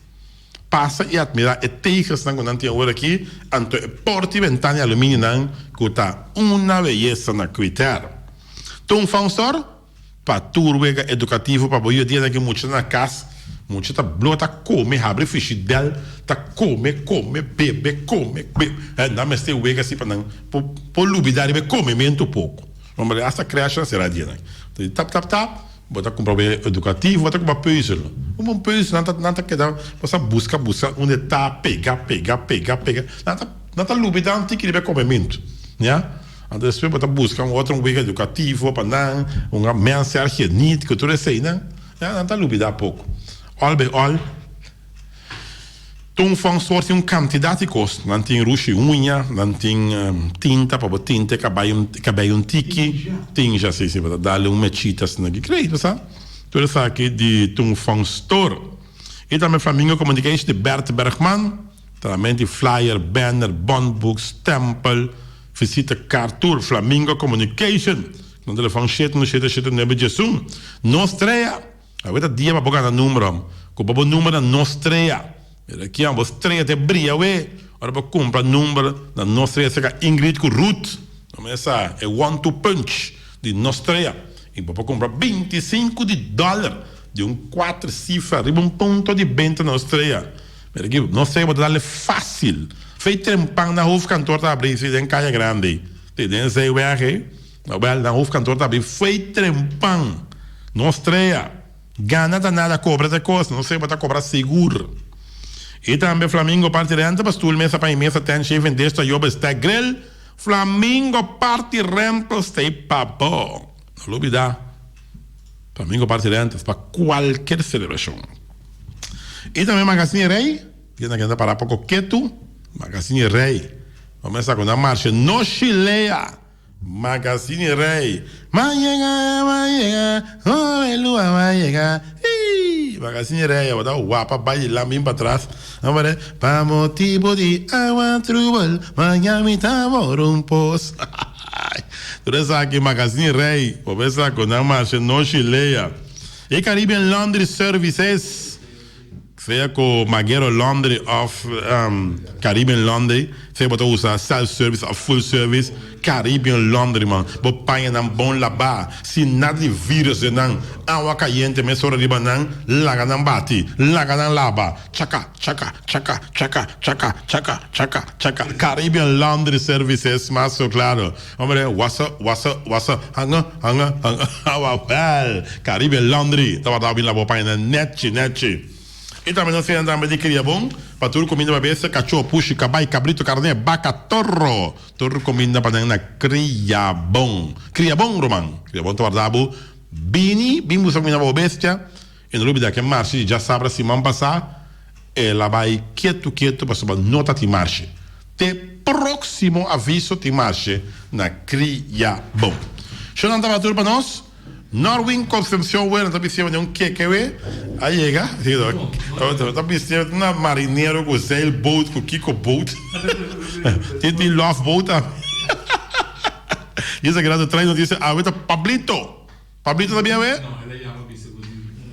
Speaker 1: Passa e admira e tejas não tem agora aqui. Então, porta e ventana de alumínio não que está uma beleza na cuidar. Então, fansor para turwega educativo para boia dia que muito na casa. Muito tá blota come, abre fish del, tá come, bebe. Não, mas tem wega assim para não por lubidar e come muito pouco. Vamos lá, essa criação será dia, né? Tap, bota comprar educativo, bota comprar puzzle. Um puzzle, não tá quedando, você busca onde tá, pega. Não tá lubidar, não tem que ir comer muito, né? Então, depois bota buscar outro wega educativo para não, uma mensa argenite, tudo isso aí, né? Não tá lubidar pouco. All. Então, faz uma quantidade de coisas. Não tem ruche unha, não tem tinta, para botar tinta, cabelo tiki, tinja, se para dar uma mechita, assim, que creio, sabe? Tudo isso aqui de um store. E também Flamingo Communication de Bert Bergman, também de flyer, banner, bondbook, stempel, visita cartour, Flamingo Communication. No telefone, não é Jesus. Nostrea. Agora dia para botar número, com o número não estreia. Aqui a estreia te brilha, agora para comprar número da nossa estreia, Ingrid com Ruth, essa é one-two punch de nossa estreia. E para comprar $25 de 4 cifras, um ponto de venda na estreia. Aqui, não sei, vou dar-lhe fácil. Feito trempão na rua, cantor está abrindo, em Caia Grande. Tem sei o que na rua, cantor está abrindo, feito trempão, não estreia. Gana danada, cobra de coisa, não sei, vai cobrar seguro. E também Flamingo parte renta, para tu mesa para mesa, tem chefe em desta, job está grill. Flamingo parte renta, está papo. Não olvidar. para mim, parte de antes, para qualquer celebração. E também Magazine Rei, que ainda parar pouco quieto, Magazine Rei. Começa com a marcha no Chilea. Magazine Rei. Vai llegar, oh, el lua vai llegar. Magazine Rei, vou dar o guapa, baile lá, bem para trás. Vamos ver, para motivo de água trouble, Miami tá um pos. Tudo isso aqui, Magazine Rei, começa com a marcha no Chilea. E Caribbean Laundry Services, seja com Maguero Laundry of Caribbean Laundry, seja para usar self-service ou full service, Caribbean Laundry, man. Bo paia nan bom lavar, se nada de vírus nan, água caliente, me sora riba nan, laga nan bati, laga nan lava, chaka, chaka, chaka, chaka, chaka, chaka, chaka, chaka. Caribbean Laundry Services, mas claro. Hombre, wasa, hanga, well, Caribbean Laundry, tava dando bem lá bo paia nan, net. E também não sei andar de cria bom, para tudo comida para beça, cachorro, puxa, cabai, cabrito, carne, vaca, torro. Tudo comida para na cria bom, Roman. Cria bom, tu guardavo, bini usa comida para bestia, e no lugar que marche, já sabe se man passar, ela vai quieto, para saber nota de marche. Te próximo aviso de marche na cria bom. Deixa eu andar tudo para nós. Norwin Concepción, bueno, está pisando un queque, ahí llega, está pisando una marinero con sailboat, con Kiko boat, tiene love boat. Y ese grado trae nos dice, ahorita Pablito también ve.
Speaker 3: No, él le llama vice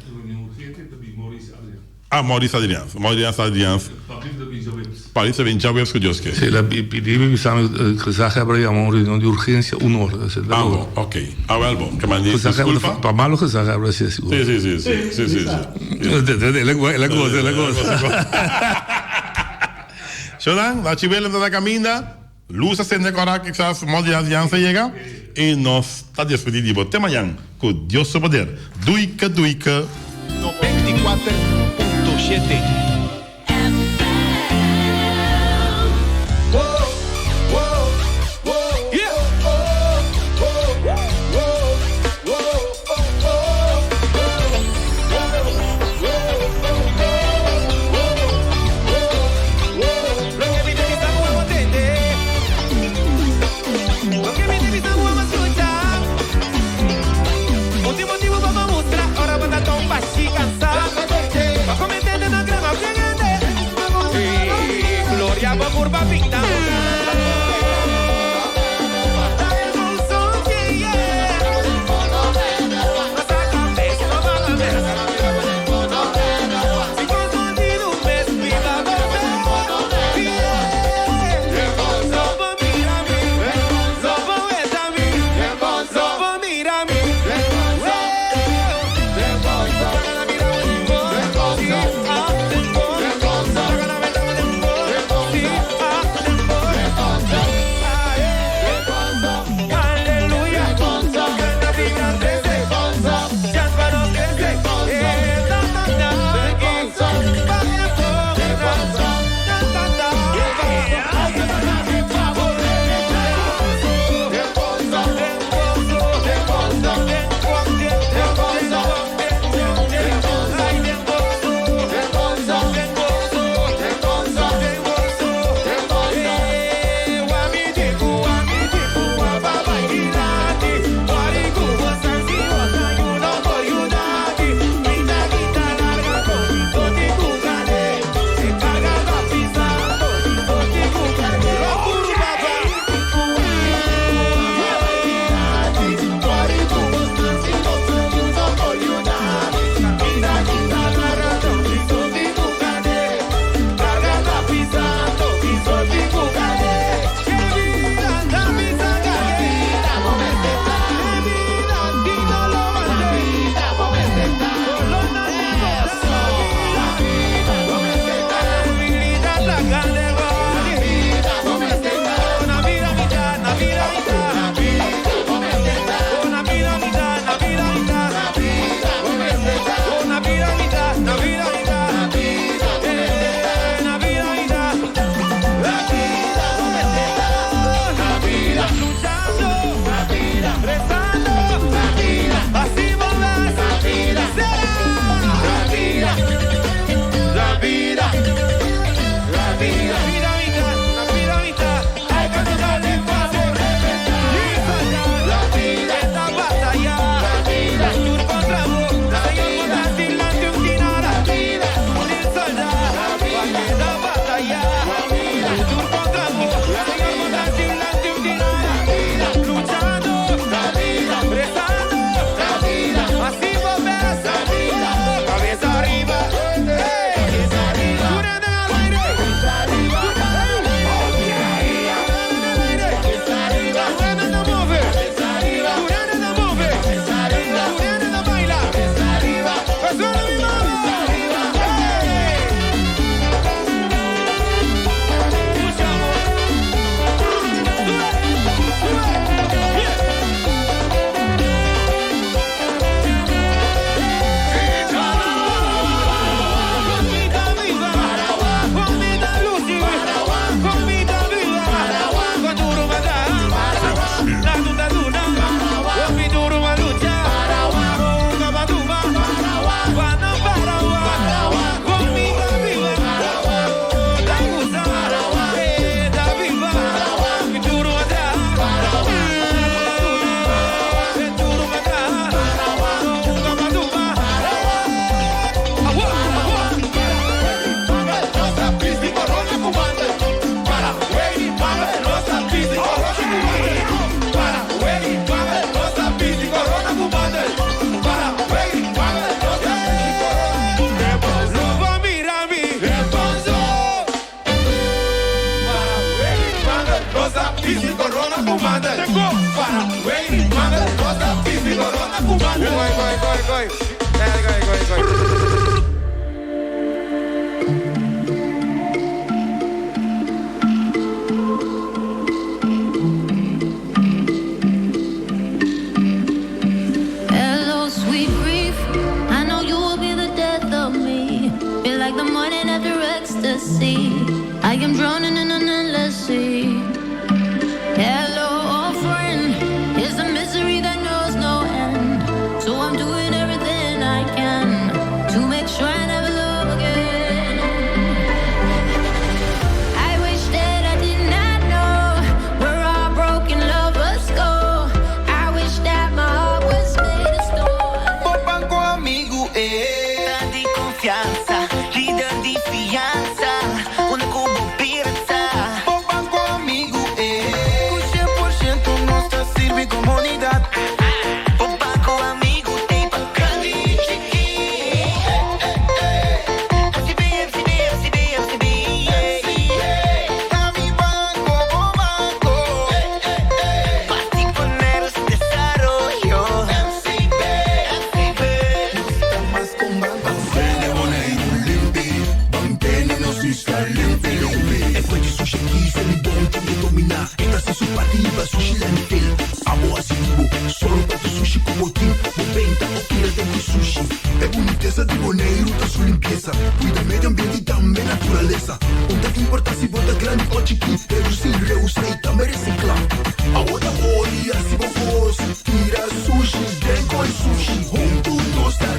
Speaker 3: reunión urgente de
Speaker 1: Maurice Adriaan. Pablito de Vinjawebs, que Dios que.
Speaker 3: Sí, la pidí samen gezegd hebben, ja, een reunión de urgencia, una hora.
Speaker 1: Ok. Wel, bon. Que me dice, disculpa.
Speaker 3: Para malo gezegd hebben, sí.
Speaker 1: Sí.
Speaker 3: La cosa.
Speaker 1: Zolang, la chibela de la camina, luz se decora que quizás Maurice se llega y nos está despedido. Tema yang, con Dios su poder. Duica.
Speaker 4: 94.7.
Speaker 5: Cansar, va cometendo na grama, fumada.
Speaker 4: Chegou.
Speaker 5: Para, wait, manda, gosta, pipi, lorona, fumada.
Speaker 4: Goi.
Speaker 6: Hello, sweet grief. I know you will be the death of me. Feel like the morning after ecstasy. I am drowning in an endless sea. Hello, old friend. It's a misery that knows no end. So I'm doing everything I can to make sure I never love again. I wish that I did not know where our broken lovers go. I wish that my heart was made of stone.
Speaker 5: O banco amigo é
Speaker 7: de confiança, líder de fiança, una como pirata.
Speaker 5: o banco amigo é 100% nossa sirve comunidade.
Speaker 7: O banco amigo tem bacana e chique. FCB.
Speaker 5: A mi banco, o banco.
Speaker 7: Para poner su desarrollo. FCB.
Speaker 5: Mas com banco. Bene boneiro limpi, mantene no sistema limpi.
Speaker 8: E poi sushi chi se li bonti di dominar. Esta se supativa sushi lentil. Amo asivo, solo para sushi como team. 90 o kilo de sushi. É boniteza de boneiro da sua limpeza. Cuida meio ambiente e também natureza. Onde que importa se bota grande ou chiqui. Reduzir, reusar e também reciclar. A outra olha se você tira sushi, vem com sushi. Junto nós da